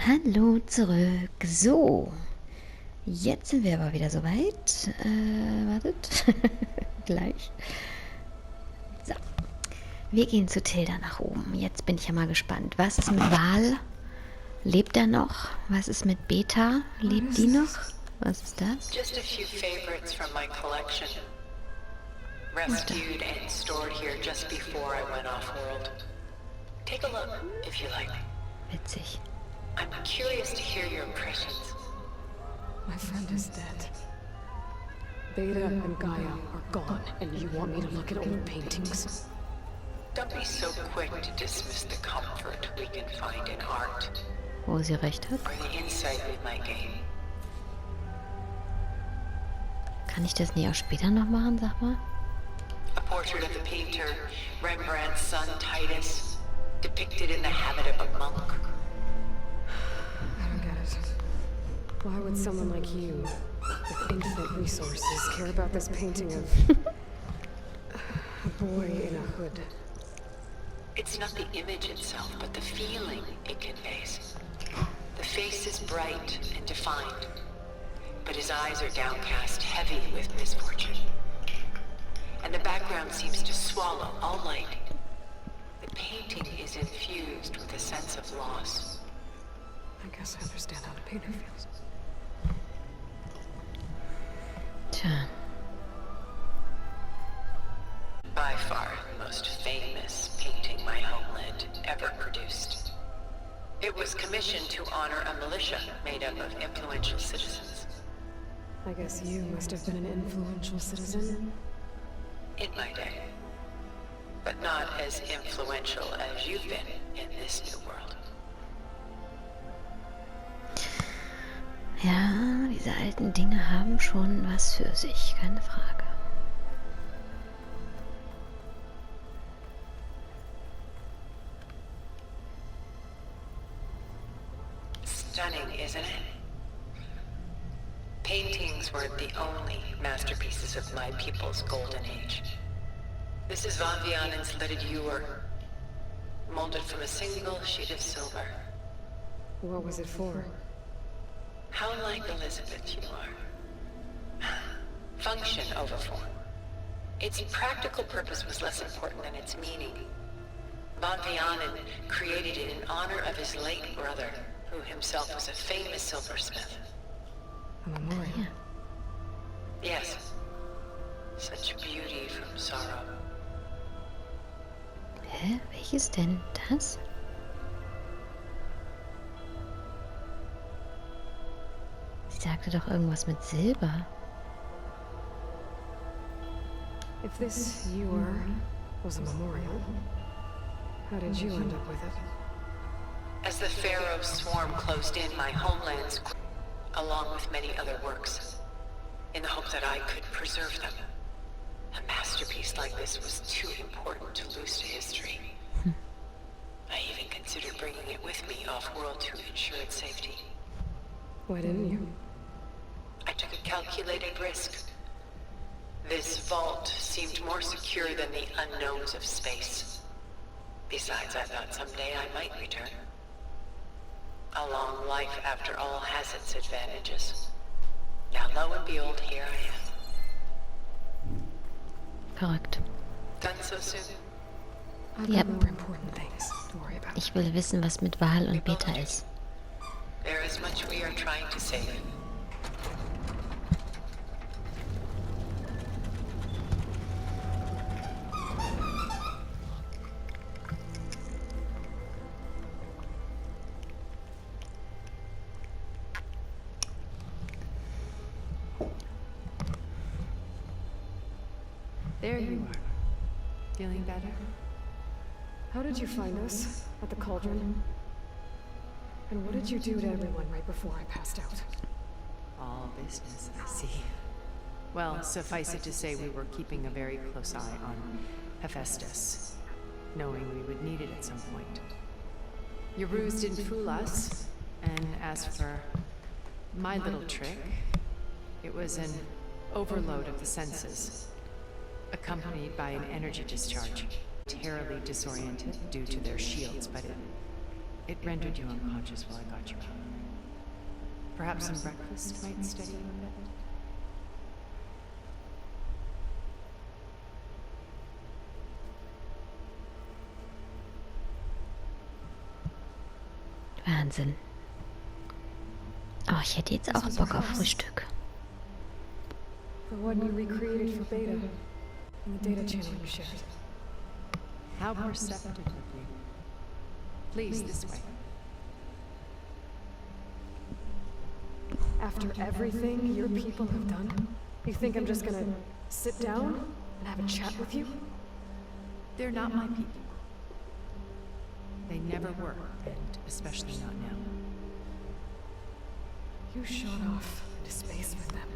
Hallo zurück. So, jetzt sind wir aber wieder soweit. Wartet. Gleich. So, wir gehen zu Tilda nach oben. Jetzt bin ich ja mal gespannt. Was ist mit VARL? Lebt er noch? Was ist mit Beta? Lebt die noch? Was ist das? Just a few favorites from my collection. Rescued and stored here just before I went off-world. Take a look, if you like. Witzig. I'm curious to hear your impressions. My friend is dead. Beta and Gaia are gone, and you want me to look at old paintings? Don't be so quick to dismiss the comfort we can find in art, Wo sie recht hat. or the insight we might gain. Kann ich das nicht auch später noch machen, sag mal? A portrait of the painter, Rembrandt's son Titus, depicted in the habit of a monk. I don't get it. Why would someone like you, with infinite resources, care about this painting of a boy in a hood? It's not the image itself, but the feeling it conveys. The face is bright and defined, but his eyes are downcast, heavy with misfortune. And the background seems to swallow all light. The painting is infused with a sense of loss. I guess I understand how the painter feels. Tja. By far the most famous painting my homeland ever produced. It was commissioned to honor a militia made up of influential citizens. I guess you must have been an influential citizen. In my day. But not as influential as you've been in this new world. Ja, diese alten Dinge haben schon was für sich, keine Frage. Stunning, isn't it? Paintings weren't the only masterpieces of my people's golden age. This is Van Vianen's lidded ewer, molded from a single sheet of silver. What was it for? How like Elizabeth you are. Function over form. Its practical purpose was less important than its meaning. Van Vianen created it in honor of his late brother, who himself was a famous silversmith. A memorial. Ja. Yes. Such beauty from sorrow. Hä? Welches denn das? Sie sagte doch irgendwas mit Silber. If this ewer was a memorial, how did you end up with it? As the Pharaoh swarm closed in, my homelands, along with many other works, in the hope that I could preserve them. A masterpiece like this was too important to lose to history. I even considered bringing it with me off-world to ensure its safety. Why didn't you? I took a calculated risk. This vault seemed more secure than the unknowns of space. Besides, I thought someday I might return. A long life, after all, has its advantages. Now, lo and behold, here I am. Verrückt. Done so soon? I've Yep. got more important things to worry about. Ich will wissen, was mit VARL und Beta ist. There is much we are trying to save. There you are. Feeling better? How did you find us? At the cauldron? And what did you do to everyone right before I passed out? All business, I see. Well, suffice it to say we were keeping a very close eye on Hephaestus, knowing we would need it at some point. Your ruse didn't fool us, and as for my little trick, it was an overload of the senses, accompanied by an energy discharge. Terribly disoriented due to their shields, but it rendered you unconscious while I got you out. Perhaps some breakfast might steady you a bit. Wahnsinn. Oh, ich hätte jetzt auch Bock auf Frühstück. The one you recreated for Beta in the data channel you shared. How perceptive of you. Please, this way. After everything your people have done, you think I'm just gonna sit down and have a chat with you? They're not my people. They never were, and especially not now. You shot off into space with them,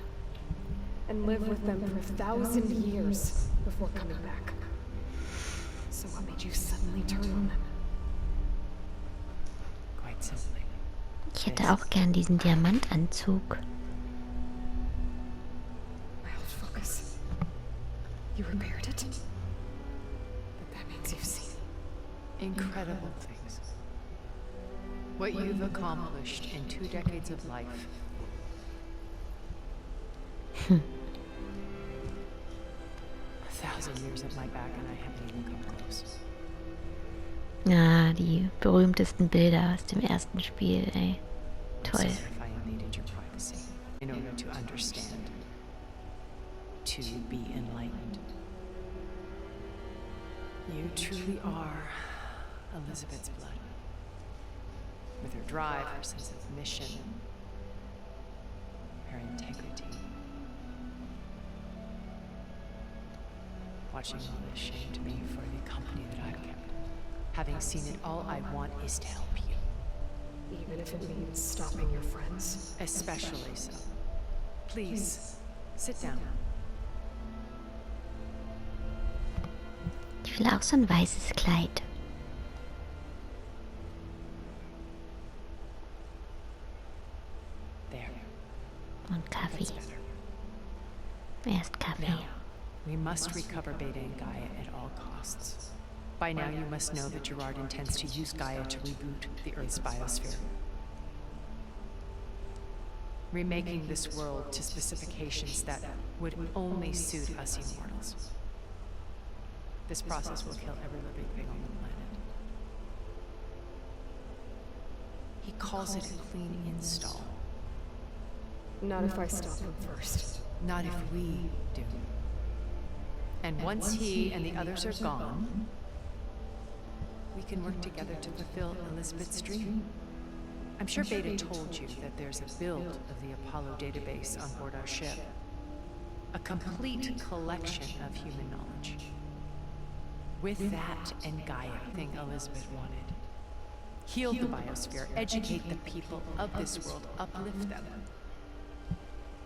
and lived with them for 1,000 years before coming back. So what made you suddenly turn on them? Quite simply. Ich hätte auch gern diesen Diamantanzug. My old focus. You repaired it? But that means you've seen Incredible things. What you've accomplished in 2 decades of life. 1,000 years at my back and I haven't even come close. Ah, die berühmtesten Bilder aus dem ersten Spiel, ey. Toll. Sorry if I invaded your privacy in order to understand, to be enlightened. You truly are Elizabeth's blood. With her drive, her sense of mission, her integrity. Watching all this shamed me for the company that I've kept. Having seen it, all I want is to help you. even if it means stopping your friends. Especially so. Please, sit down. Ich will auch so ein weißes Kleid. There. Und Kaffee. That's better. Erst Kaffee. Now, we must recover Beta and Gaia at all costs. By now you must know that Gerard intends to use Gaia to reboot the Earth's biosphere. Remaking this world to specifications that would only suit us immortals. This process will kill every living thing on the planet. He calls it a clean install. Not if I stop him first. Not if we do. And once he and the others are gone, we can work together to fulfill Elizabeth's dream. I'm sure Beta told you that there's a build of the Apollo database on board our ship. A complete collection of human knowledge. With that and Gaia, thing Elizabeth wanted. Heal the biosphere, educate the people of this world, uplift them.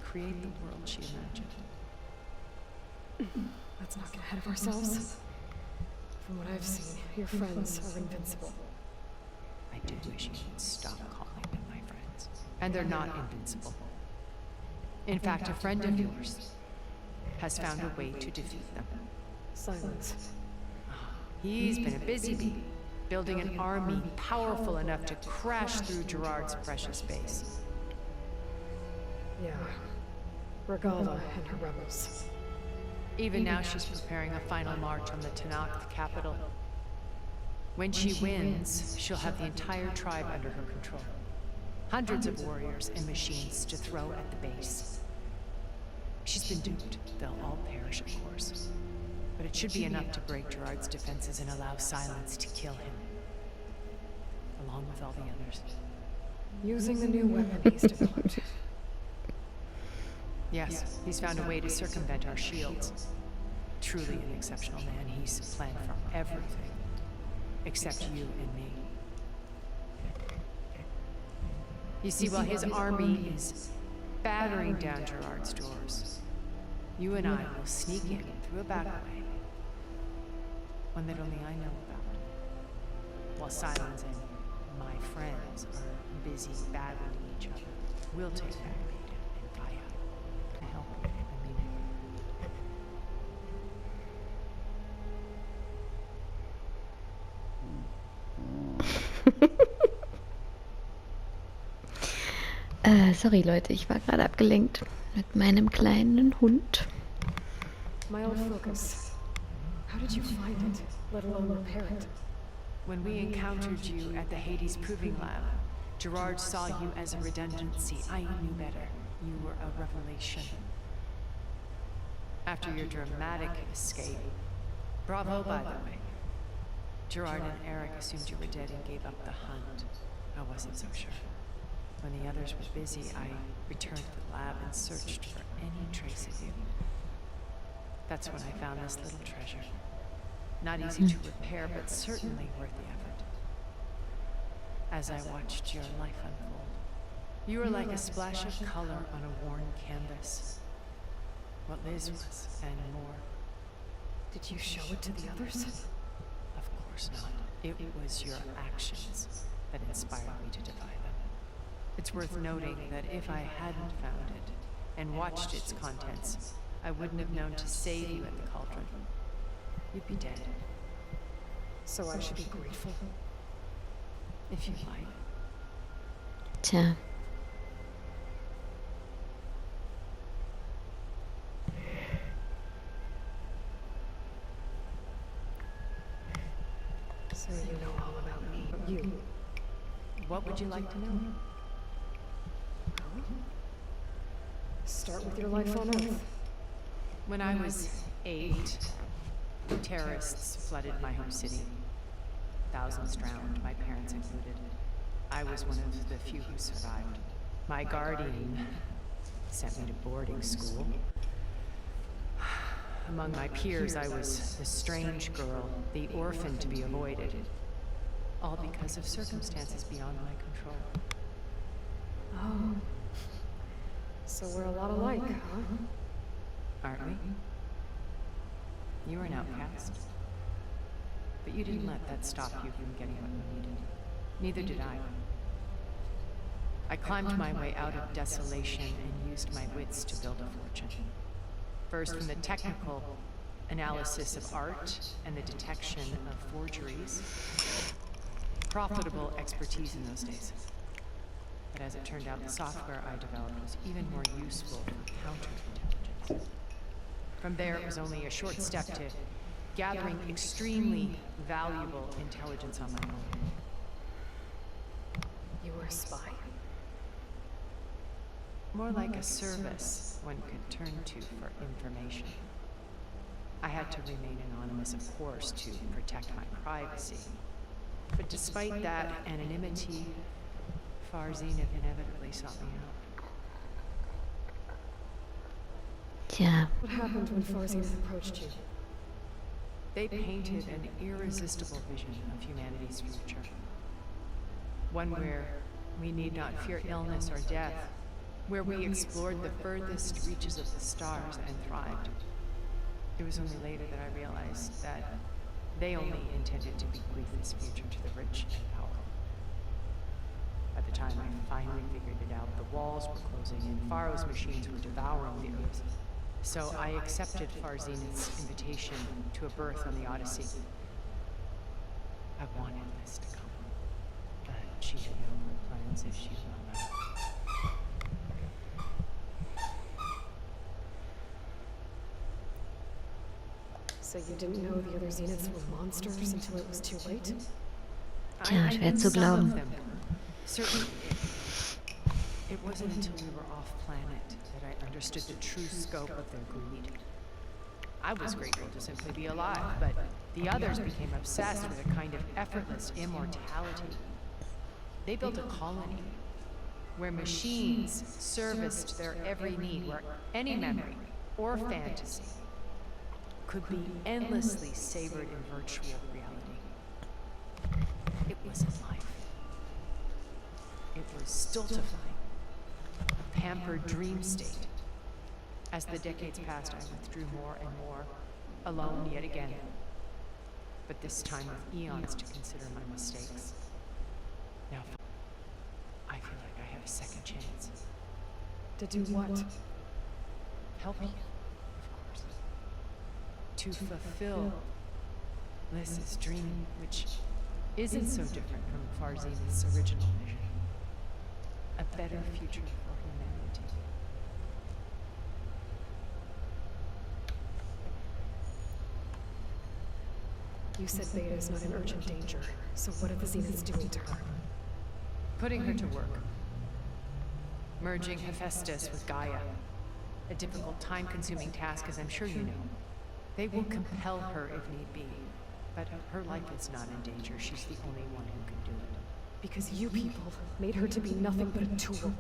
Create the world she imagined. Let's not get ahead of ourselves. From what I've seen, your friends are invincible. I do wish you would stop calling them my friends. And they're not invincible. In fact, a friend of yours has found a way to defeat them. Silence. He's been a busy bee, building an army powerful enough to crash through Gerard's precious base. Yeah. Regala and her rebels. Even now she's preparing a final march on the Tanakh capital. When she wins, she'll have the entire tribe under her control. Hundreds of warriors and machines to throw at the base. She's been duped. They'll all perish, of course. But it should be enough to break Gerard's defenses and allow Silence to kill him. Along with all the others. Using the new weapon he's developed. Yes, he's found a way to circumvent our shields. Truly an exceptional man. He's planned for everything. Except you and me. You see, while his army is battering down Gerard's doors, you and I will sneak in through a back way. One that only I know about. While Silence and my friends are busy battling each other, we'll take back Beta and Gaia. To help you, I mean it. Sorry Leute, ich war gerade abgelenkt mit meinem kleinen Hund. My old focus. How did you find it, let alone repair it? When we encountered you at the Hades Proving Lab, Gerard saw you as a redundancy. I knew better. You were a revelation. After your dramatic escape, bravo by the way. Gerard and Eric assumed you were dead and gave up the hunt. I wasn't so sure. When the others were busy, I returned to the lab and searched for any trace of you. That's when I found this little treasure. Not easy to repair, but certainly worth the effort. As I watched your life unfold, you were like a splash of color on a worn canvas. What Liz was, and more. Did you show it to the others? Of course not. It was your actions that inspired me to defy them. It's worth noting that if I hadn't found it and watched its contents, I wouldn't have known to save you at the cauldron. You'd be dead. So I should be grateful? If you like. Tja. So you know all about me. You. What would you like to know? Start with your life on Earth. When I was 8, terrorists flooded my home city. Thousands drowned, my parents included. I was one of the few who survived. My guardian sent me to boarding school. Among my peers, I was the strange girl, the orphan to be avoided. All because of circumstances beyond my control. Oh. So we're a lot alike, huh? Aren't we? You were an outcast. But you didn't let that stop you from getting what you needed. Neither did I. I climbed my way out of desolation and used my wits to build a fortune. First from the technical analysis of art and the detection of forgeries. Profitable expertise in those days. But as it turned out, the software I developed was even more useful for counterintelligence. From there, it was only a short step to gathering extremely valuable intelligence on my own. You were a spy? More like a service one could turn to for information. I had to remain anonymous, of course, to protect my privacy. But despite that anonymity, Farzin inevitably sought me out. Tja. What happened when Farzin approached you? They painted an irresistible vision of humanity's future. One where we need not fear illness or death, where we explored the furthest reaches of the stars and thrived. It was only later that I realized that they only intended to bequeath this future to the rich and powerful. By the time I finally figured it out, the walls were closing in, Pharaoh's machines were devouring the earth. So I accepted Farzin's invitation to a berth on the Odyssey. I wanted this to come, but she had no more plans if she'd known that. So you didn't know the other Zeniths were monsters until it was too late? Tja, schwer zu glauben. Certainly, it wasn't until we were off planet that I understood the true scope of their greed. I was grateful to simply be alive, but the others became obsessed with a kind of effortless immortality. They built a colony where machines serviced their every need, where any memory or fantasy could be endlessly savored in virtual reality. It wasn't life. It was stultifying, a pampered dream state. As the decades passed, I withdrew more and more, alone yet again. But this time with eons to consider my mistakes. Now, I feel like I have a second chance. To do what? Help you, of course. To fulfill Liz's dream, which isn't so different from Farzin's original vision. A better future for humanity. You said Beta is not in urgent danger, so what are the Zeniths doing to her? Putting her to work. Merging Hephaestus with Gaia. A difficult, time-consuming task, as I'm sure you know. They will compel her if need be. But her life is not in danger. She's the only one who can do it. Because you people made her to be nothing but a tool.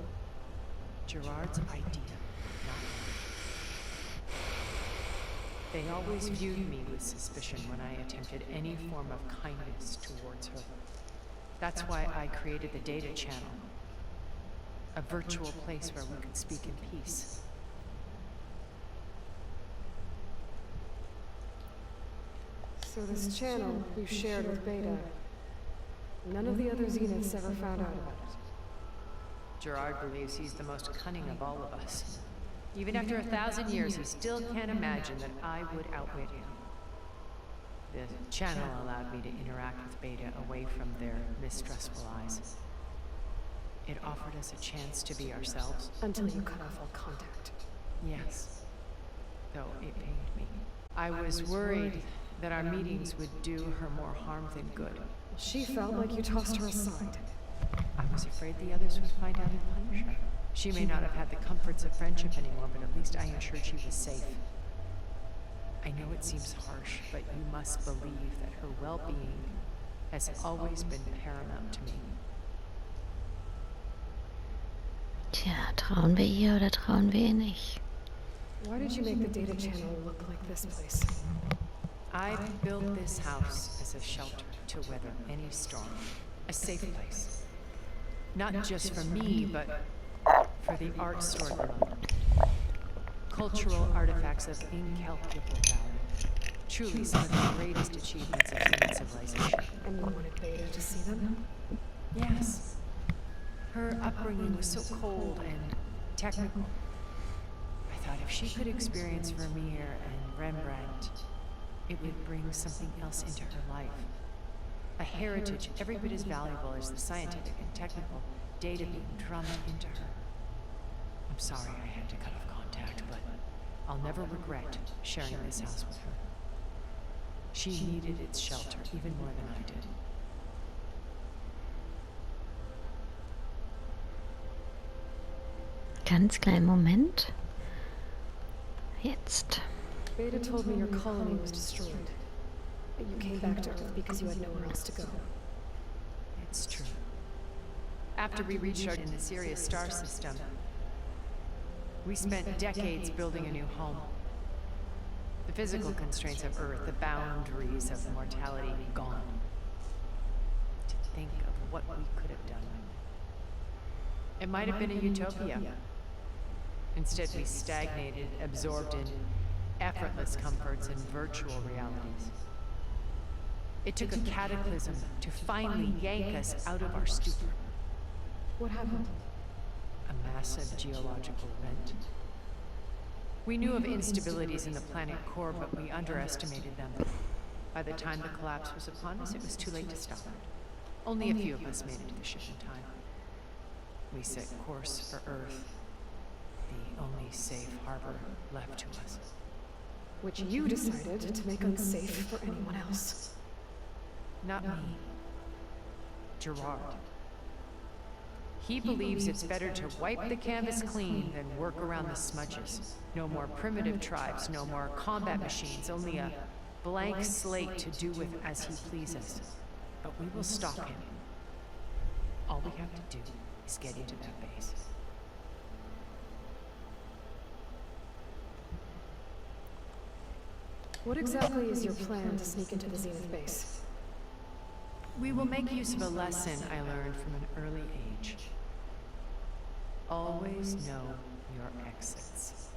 Gerard's idea, not mine. They always viewed me with suspicion when I attempted any form of kindness towards her. That's why I created the data channel. A virtual place where we could speak in peace. So this channel you shared with Beta, none of the other Zeniths ever found out about it. Gerard believes he's the most cunning of all of us. Even after 1,000 years, he still can't imagine that I would outwit him. The channel allowed me to interact with Beta away from their mistrustful eyes. It offered us a chance to be ourselves. Until you cut off all contact. Yes. Though it pained me. I was worried that our meetings would do her more harm than good. She felt like you tossed her aside. I was afraid the others would find out and punish her. She may not have had the comforts of friendship anymore, but at least I ensured she was safe. I know it seems harsh, but you must believe that her well-being has always been paramount to me. Tja, trauen wir ihr oder trauen wir ihr nicht? Why did you make the data channel look like this place? I built this house as a shelter to weather any storm. A safe place. Not just for me, but for the art stored below. Cultural artifacts of incalculable value. Truly some of the greatest achievements of human civilization. And you wanted Beta to see them? Yes. Her upbringing was so cold and technical. I thought if she could experience Vermeer and Rembrandt, it would bring something else into her life. A heritage every bit as valuable as the scientific and technical data being drummed into her. I'm sorry I had to cut off contact, but I'll never regret sharing this house with her. She needed its shelter even more than I did. Ganz kleinen Moment. Jetzt. Beta told me your colony was destroyed. But you came back to Earth because you had nowhere else to go. It's true. After we restarted in the Sirius star system, we spent decades building a new home. The physical constraints of Earth, the boundaries of mortality gone. To think of what we could have done. It might have been a utopia. Instead, we stagnated, absorbed in effortless comforts and virtual realities. It took a cataclysm to finally yank us out of our stupor. What happened? A massive geological event. We knew of instabilities in the planet core, but we underestimated them. By the time the collapse was upon us, it was too late to stop it. Only a few of us made it to the ship in time. We set course for Earth, the only safe harbor left to us. Which you decided to make unsafe for anyone else. Not me. Gerard. He believes it's better to wipe the canvas clean than work around the smudges. No more primitive tribes, no more combat machines, only a blank slate to do with as he pleases. But we will stop him. All we have to do is get into that base. What exactly is your plan to sneak into the Zenith base? We will make use of a lesson I learned from an early age. Always know your exits.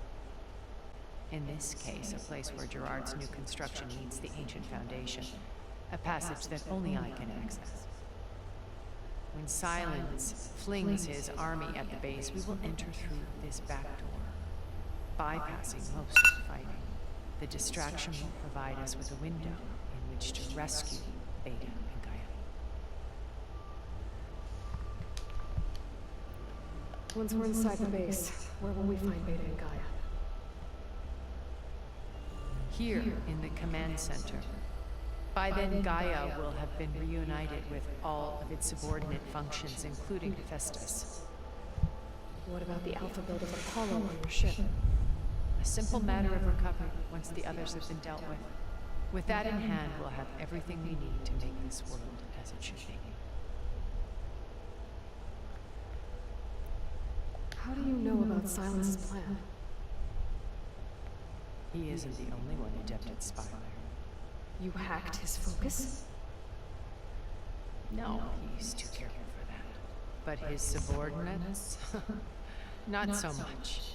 In this case, a place where Gerard's new construction meets the ancient foundation, a passage that only I can access. When Silence flings his army at the base, we will enter through this back door, bypassing most of the fighting. The distraction will provide us with a window in which to rescue Beta and Gaia. Once we're inside the base, where will we find Beta and Gaia? Here, in the command center. By then, Gaia will have been reunited with all of its subordinate functions, including Hephaestus. What about the alpha build of Apollo on your ship? A simple matter of recovery once the others have been dealt with. With that in hand, we'll have everything we need to make this world as it should be. How do you know about Silence's plan? He isn't the only one adept at spyware. You hacked his focus? No, he's too careful for that. But his subordinates? Not so much.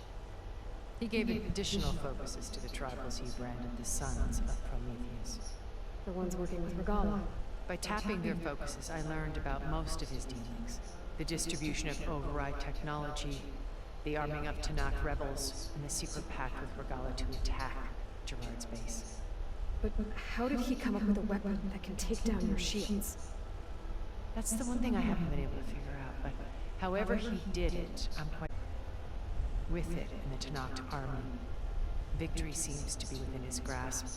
He gave additional focuses to the tribals he branded the Sons of Prometheus. The ones working with Regala. By tapping their focuses, I learned about most of his dealings. The distribution of override technology, the arming of Tanakh rebels, and the secret pact with Regala to attack Gerard's base. But how did he come up with a weapon that can take down your shields? That's the one thing I haven't been able to figure out, but however he did it, I'm quite with it in the Tanakh army. Victory seems to be within his grasp.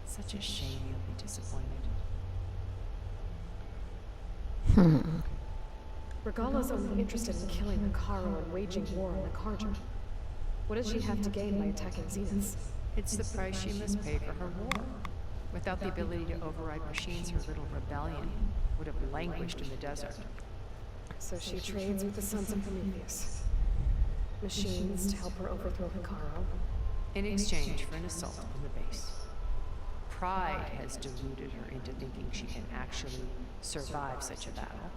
Such a shame he'll be disappointed. Regala's only interested in killing Akaro and waging war on the Karja. What does she have to gain by attacking Zeniths? It's the price she must pay for her war. Without the ability to override machines, her little rebellion would have languished in the desert. So she trades with the Sons of Prometheus. Machines to help her overthrow Akaro. In exchange for an assault on the base. Pride has deluded her into thinking she can actually survive such a battle.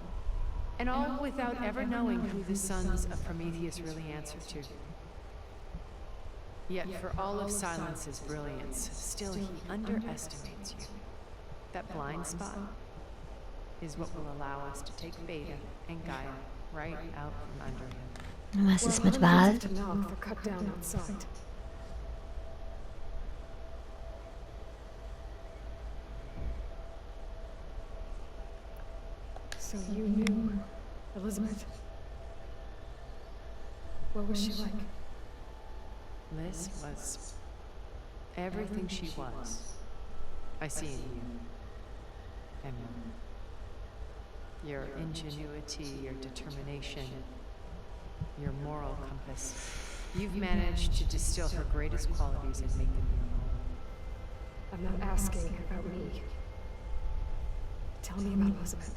And all without ever knowing who the Sons of Prometheus really answer to. Yet for all of Silence's brilliance, still he underestimates you. That blind spot is what will allow us to take Beta and Gaia right out from under him. Was ist mit VARL? They're cut down outside. So you knew Elizabeth. What was she like? Liz was everything she was. I see in you. And your ingenuity, your determination, your moral compass. You've managed to distill her greatest qualities and make them your own. I'm not asking about me. Tell me about Elizabeth.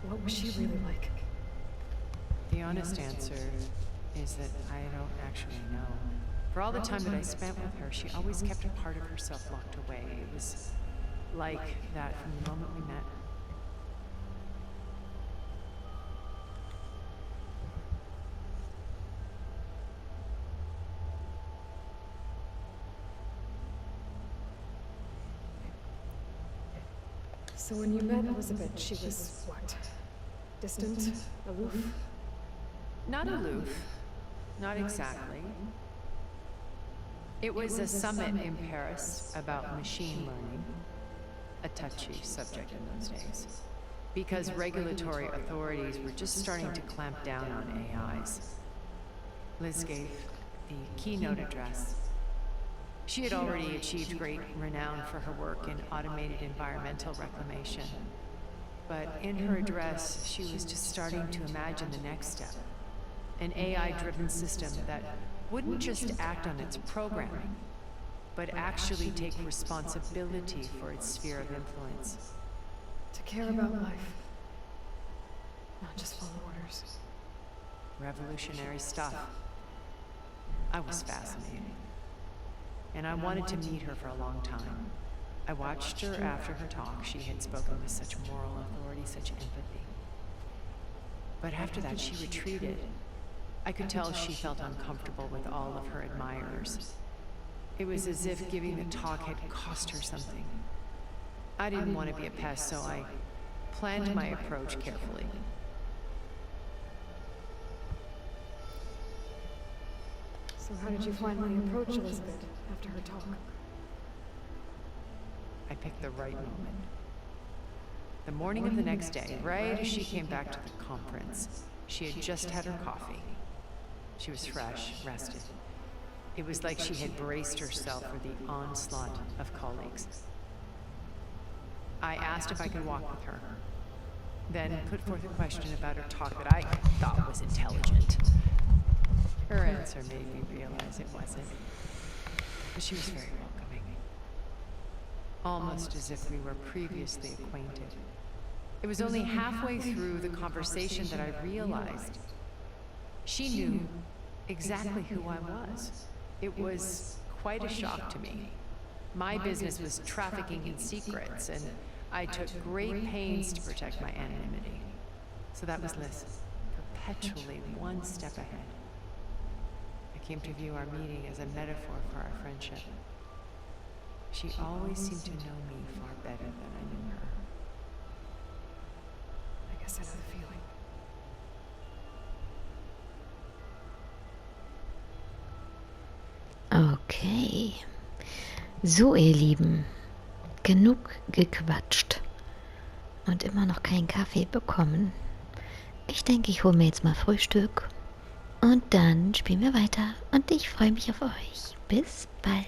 What was she really like? The honest answer is that I don't actually know. For all the time that I spent with her, she always kept a part of herself locked away. It was like that from the moment we met. So when you met Elizabeth, she was what? Distant? Aloof? Not aloof. Not exactly. It was a summit in Paris about machine learning, a touchy subject in those days, because regulatory authorities were just starting to clamp down on AIs. Liz gave the keynote address. She had already achieved great renown for her work in automated environmental reclamation. But in her address, she was just starting to imagine the next step. An AI-driven system that wouldn't just act on its programming, but actually take responsibility for its sphere of influence. To care about life. Not just follow orders. Revolutionary stuff. I was fascinated. And I wanted to meet her for a long time. I watched her after her talk. She had spoken with such moral authority, such empathy. But after that, she retreated. I could tell she felt uncomfortable with all of her admirers. It was as if giving the talk had cost her something. I didn't want to be a pest, so I planned my approach carefully. So how did you finally approach Elizabeth after her talk? I picked the right moment. The morning of the next day, right as she came back to the conference, She had just had her coffee. She was fresh, rested. It was like she had braced herself for the onslaught of colleagues. I asked if I could walk with her, then put forth a question about her talk that I thought was intelligent. Her answer made me realize it wasn't, but she was very welcoming. Almost as if we were previously acquainted. It was only halfway through the conversation that I realized she knew exactly who I was. It was quite a shock to me. My business was trafficking in secrets, and I took great pains to protect my anonymity. So that was Liz, perpetually one step ahead. I came to view our meeting as a metaphor for our friendship. She always seemed to know me far better than I knew her. I guess I know the feeling. Okay. So, ihr Lieben. Genug gequatscht. Und immer noch keinen Kaffee bekommen. Ich denke, ich hole mir jetzt mal Frühstück. Und dann spielen wir weiter. Und ich freue mich auf euch. Bis bald.